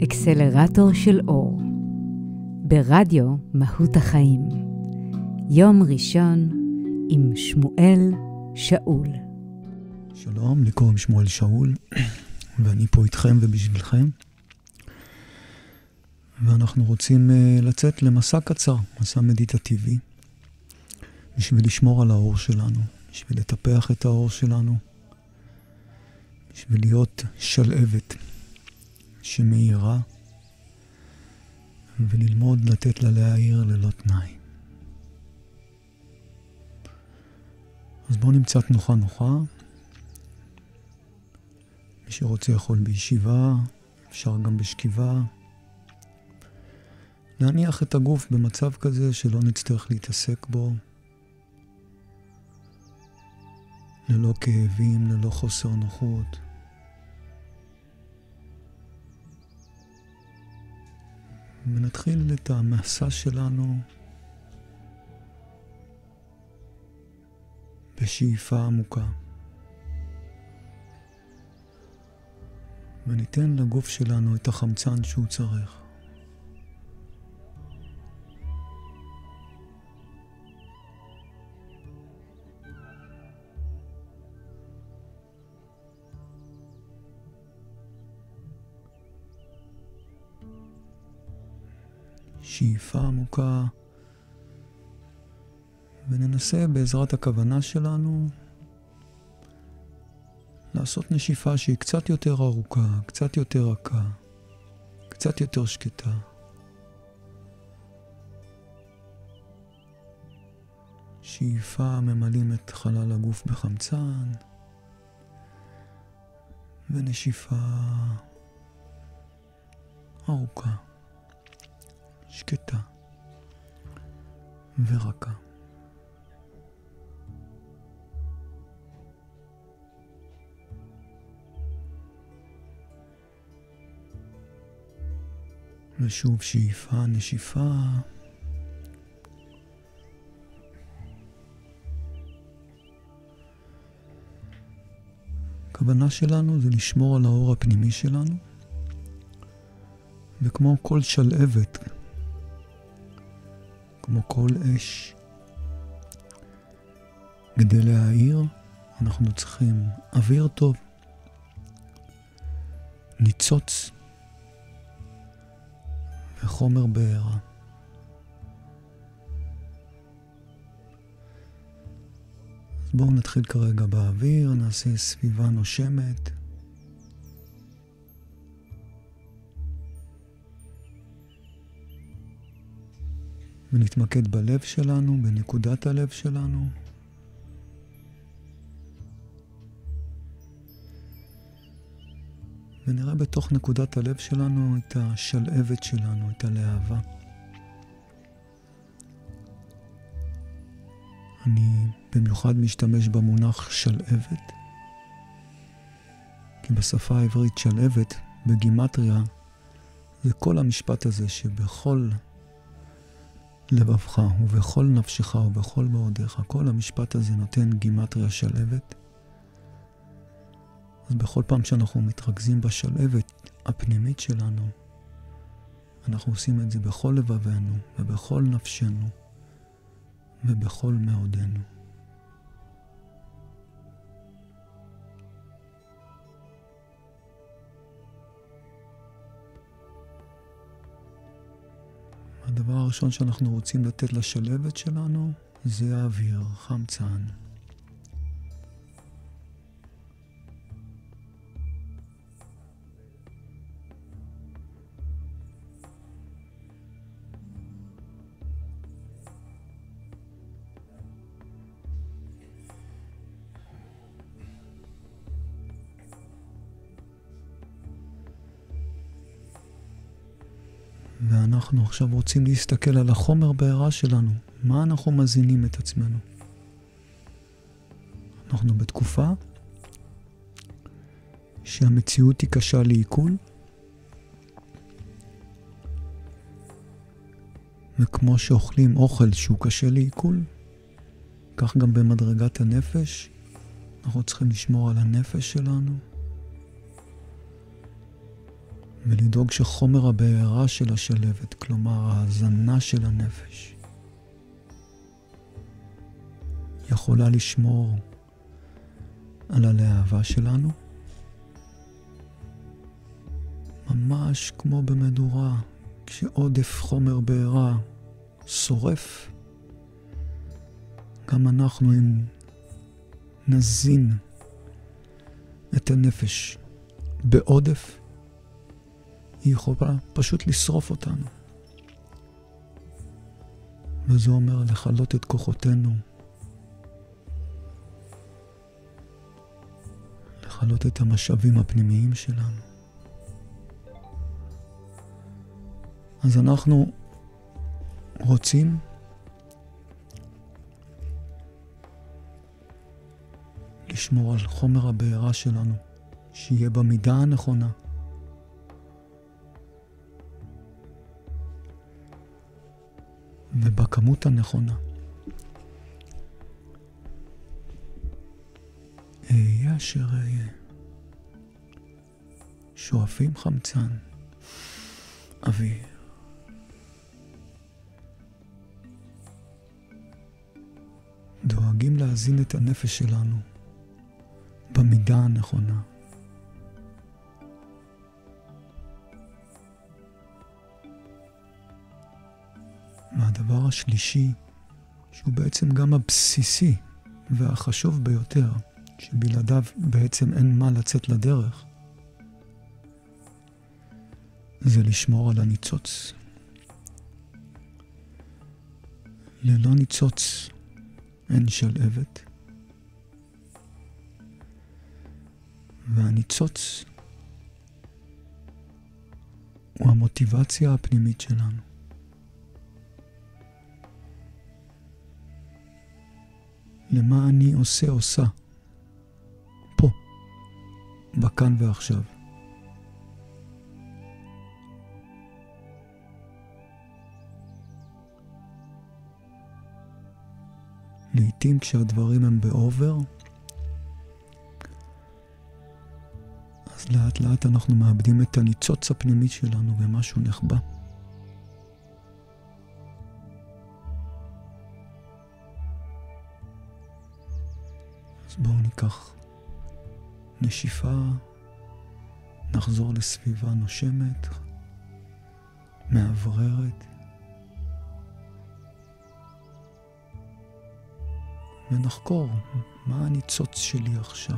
אקסלרטור של אור, ברדיו מהות החיים, יום ראשון עם שמואל שאול. שלום, לי קוראים שמואל שאול, ואני פה איתכם ובשבילכם. ואנחנו רוצים לצאת למסע קצר, מסע מדיטטיבי, בשביל לשמור על האור שלנו, בשביל לטפח את האור שלנו, בשביל להיות שלהבת שמאירה, וללמוד לתת לה להאיר ללא תנאי. אז בואו נמצא תנוחה נוחה. מי שרוצה יכול בישיבה, אפשר גם בשכיבה. להניח את הגוף במצב כזה שלא נצטרך להתעסק בו. ללא כאבים, ללא חוסר נוחות. ונתחיל את המסע שלנו בשאיפה עמוקה. וניתן לגוף שלנו את החמצן שהוא צריך. שאיפה עמוקה, וננסה בעזרת הכוונה שלנו לעשות נשיפה שהיא קצת יותר ארוכה, קצת יותר רכה, קצת יותר שקטה. שאיפה ממלאים את חלל הגוף בחמצן, ונשיפה ארוכה, שקטה ורכה. ושוב שאיפה, נשיפה. הכוונה שלנו זה לשמור על האור הפנימי שלנו, וכמו כל שלהבת, כמו כל אש, כדי להאיר אנחנו צריכים אוויר טוב, ניצוץ וחומר בעירה. אז בואו נתחיל כרגע באוויר, נעשה סביבה נושמת. ונתמקד בלב שלנו, בנקודת הלב שלנו. ונראה בתוך נקודת הלב שלנו את השלהבת שלנו, את הלהבה. אני במיוחד משתמש במונח שלהבת, כי בשפה העברית שלהבת בגימטריה זה כל המשפט הזה שבכל לבבך ובכל נפשך ובכל מאודיך, כל המשפט הזה נותן גימטריה שלהבת. אז בכל פעם שאנחנו מתרכזים בשלהבת הפנימית שלנו, אנחנו עושים את זה בכל לבבנו ובכל נפשנו ובכל מאודנו. הדבר הראשון שאנחנו רוצים לתת לשלהבת שלנו זה האוויר, חמצן. ואנחנו עכשיו רוצים להסתכל על החומר בעירה שלנו. מה אנחנו מזינים את עצמנו? אנחנו בתקופה שהמציאות היא קשה לעיכול, וכמו שאוכלים אוכל שהוא קשה לעיכול, כך גם במדרגת הנפש, אנחנו צריכים לשמור על הנפש שלנו, ולדאוג שחומר הבעירה של השלבת, כלומר ההזנה של הנפש, יכולה לשמור על הלהבה שלנו, ממש כמו במדורה, כשעודף חומר בעירה שורף, גם אנחנו אם נזין את הנפש בעודף, היא יכולה פשוט לשרוף אותנו. וזה אומר לחלות את כוחותינו, לחלות את המשאבים הפנימיים שלנו. אז אנחנו רוצים לשמור על חומר הבעירה שלנו, שיהיה במידה הנכונה. ובכמות הנכונה. אהיה אשר אהיה. שואפים חמצן. אוויר. דואגים להזין את הנפש שלנו במידה הנכונה. והדבר השלישי, שהוא בעצם גם הבסיסי והחשוב ביותר, שבלעדיו בעצם אין מה לצאת לדרך, זה לשמור על הניצוץ. ללא ניצוץ אין שלהבת, והניצוץ הוא המוטיבציה הפנימית שלנו. למה אני עושה פה, בכאן ועכשיו. לעתים כשהדברים הם באובר, אז לאט לאט אנחנו מאבדים את הניצוץ הפנימי שלנו ומשהו נחבא. אז בואו ניקח נשיפה, נחזור לסביבה נושמת, מאווררת, ונחקור מה הניצוץ שלי עכשיו.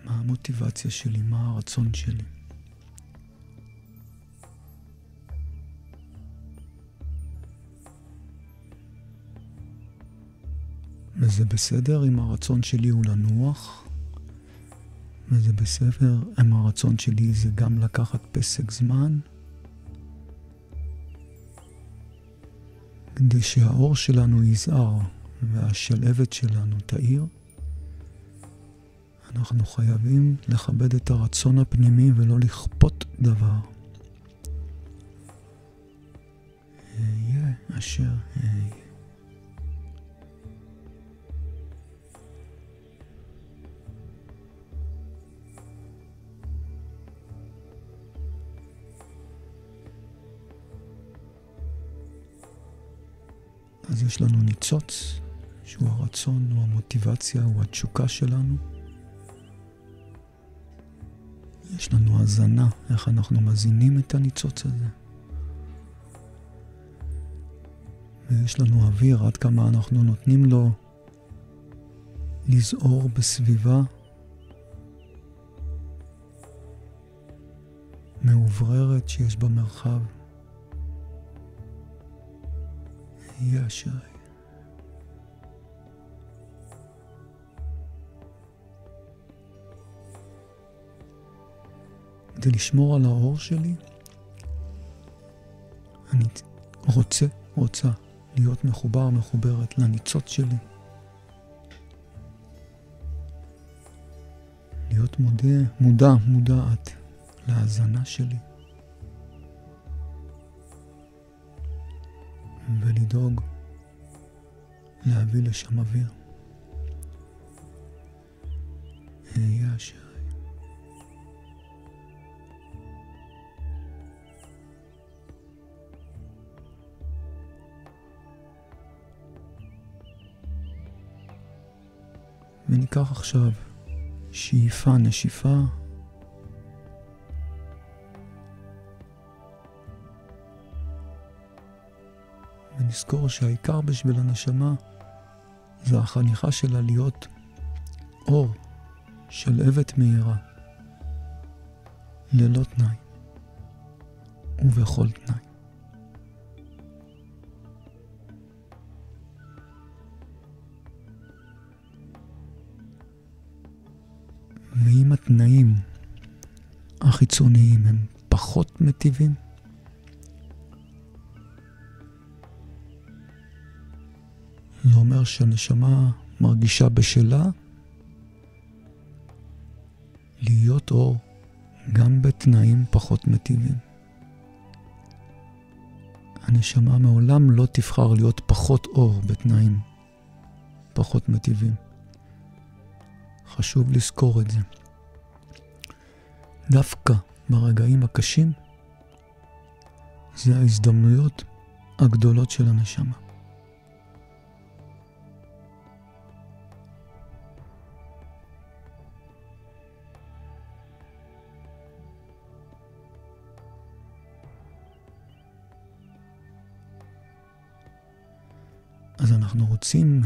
מה המוטיבציה שלי, מה הרצון שלי. וזה בסדר אם הרצון שלי הוא לנוח, וזה בסדר אם הרצון שלי זה גם לקחת פסק זמן, כדי שהאור שלנו יזהר והשלהבת שלנו תאיר. אנחנו חייבים לכבד את הרצון הפנימי ולא לכפות דבר. אהיה אשר אהיה. אז יש לנו ניצוץ, שהוא הרצון, הוא המוטיבציה, הוא התשוקה שלנו. יש לנו הזנה, איך אנחנו מזינים את הניצוץ הזה. ויש לנו אוויר, עד כמה אנחנו נותנים לו לזעור בסביבה מאובררת שיש במרחב. יהיה אשר יהיה. כדי לשמור על האור שלי, אני רוצה להיות מחוברת לניצוץ שלי. להיות מודעת להזנה שלי. ולדאוג להביא לשם אוויר. אהיה אשר אהיה. וניקח עכשיו שאיפה, נשיפה, ונזכור שהעיקר בשביל הנשמה זה החניכה שלה להיות אור של אבט מהירה, ללא תנאי ובכל תנאי. ואם התנאים החיצוניים הם פחות מטיבים, זה אומר שהנשמה מרגישה בשלה להיות אור גם בתנאים פחות מטיבים. הנשמה מעולם לא תבחר להיות פחות אור בתנאים פחות מטיבים. חשוב לזכור את זה. דווקא ברגעים הקשים זה ההזדמנויות הגדולות של הנשמה. אז אנחנו רוצים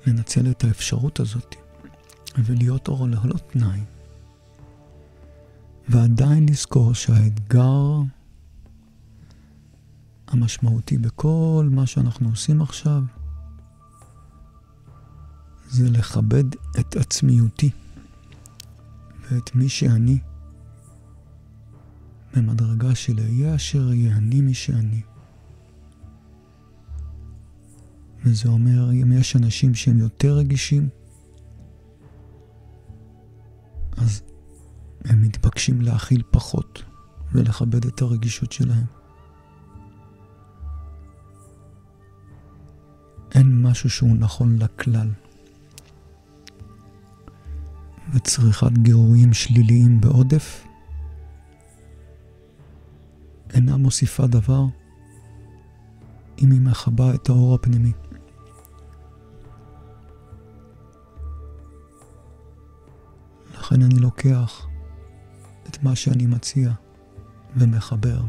לנצל את האפשרות הזאת ולהיות אור ללא תנאי, ועדיין לזכור שהאתגר המשמעותי בכל מה שאנחנו עושים עכשיו זה לכבד את עצמיותי ואת מי שאני במדרגה של אהיה אשר אהיה, אני מי שאני. וזה אומר, אם יש אנשים שהם יותר רגישים, אז הם מתבקשים להכיל פחות ולכבד את הרגישות שלהם. אין משהו שהוא נכון לכלל. וצריכת גירויים שליליים בעודף אינה מוסיפה דבר אם היא מחבה את האור הפנימי. לכן אני לוקח את מה שאני מציע ומחבר.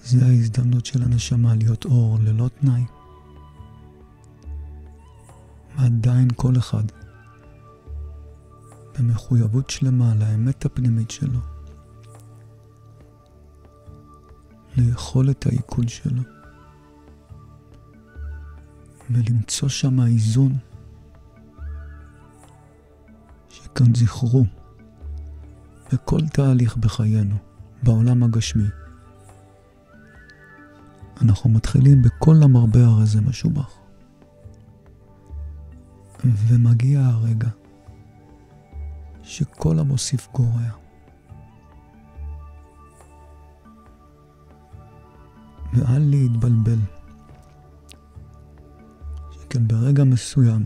זה ההזדמנות של הנשמה להיות אור ללא תנאי. ועדיין כל אחד במחויבות שלמה לאמת הפנימית שלו, ליכולת העיכול שלו, ולמצוא שם האיזון. שכאן זכרו, בכל תהליך בחיינו, בעולם הגשמי, אנחנו מתחילים בכל המרבה הרי זה משובח. ומגיע הרגע שכל המוסיף גורע. ואל להתבלבל, שכן ברגע מסוים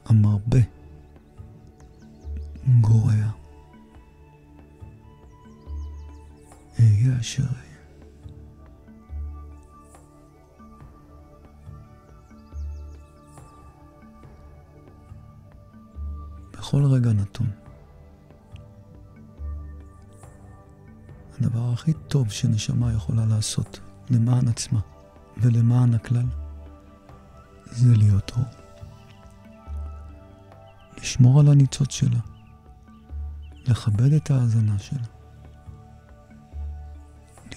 המרבה גורע. אהיה אשר אהיה. בכל רגע נתון. הדבר הכי טוב שנשמה יכולה לעשות למען עצמה ולמען הכלל זה להיות אור. לשמור על הניצוץ שלה, לכבד את ההאזנה שלה,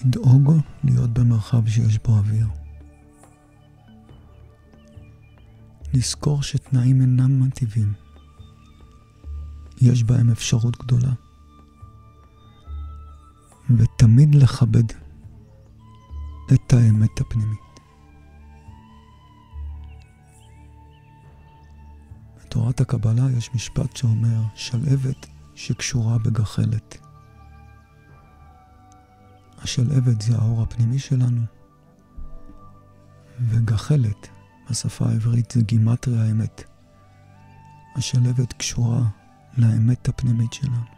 לדאוג להיות במרחב שיש בו אוויר, לזכור שתנאים אינם מטיבים, יש בהם אפשרות גדולה, ותמיד לכבד את האמת הפנימית. בתורת הקבלה יש משפט שאומר שלהבת שקשורה בגחלת. השלהבת זה האור הפנימי שלנו, וגחלת בשפה העברית זה גימטריה האמת. השלבת קשורה לאמת הפנימית שלנו.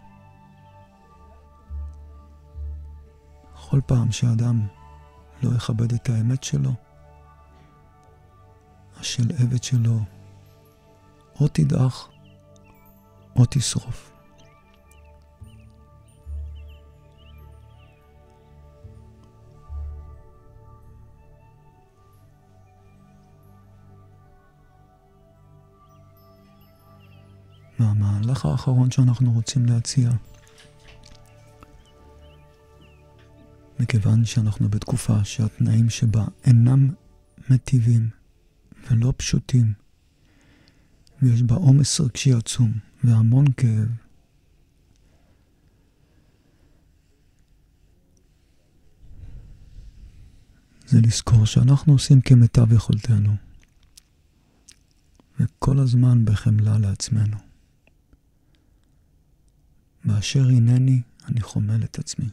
כל פעם שאדם לא יכבד את האמת שלו, השלבת שלו או תדעך או תשרוף. והמהלך האחרון שאנחנו רוצים להציע, מכיוון שאנחנו בתקופה שהתנאים שבה אינם מטיבים ולא פשוטים, ויש בה עומס רגשי עצום והמון כאב, זה לזכור שאנחנו עושים כמיטב יכולתנו, וכל הזמן בחמלה לעצמנו. באשר הנני, אני חומל את עצמי.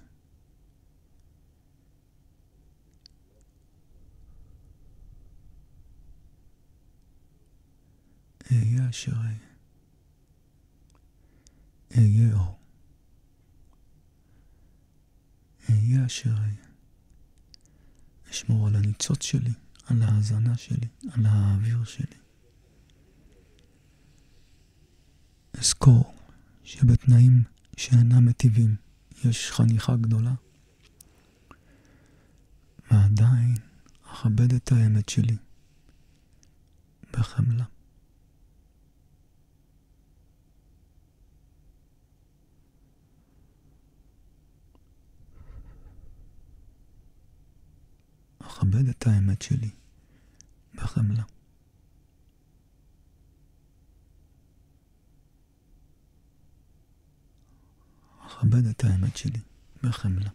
אהיה אשר אהיה. אהיה אור. אהיה אשר אהיה. אשמור על הניצוץ שלי, על ההזנה שלי, על האוויר שלי. אזכור שבתנאים שאינם מטיבים יש חניכה גדולה, ועדיין אכבד את האמת שלי בחמלה. אכבד את האמת שלי בחמלה. אכבד את האמת שלי בחמלה.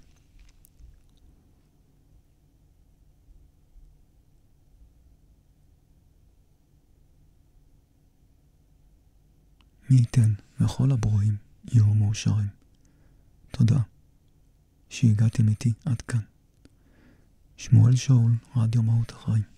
מי ייתן וכל הברואים יהיו מאושרים. תודה שהגעתם איתי עד כאן. שמואל שאול, רדיו מהות החיים.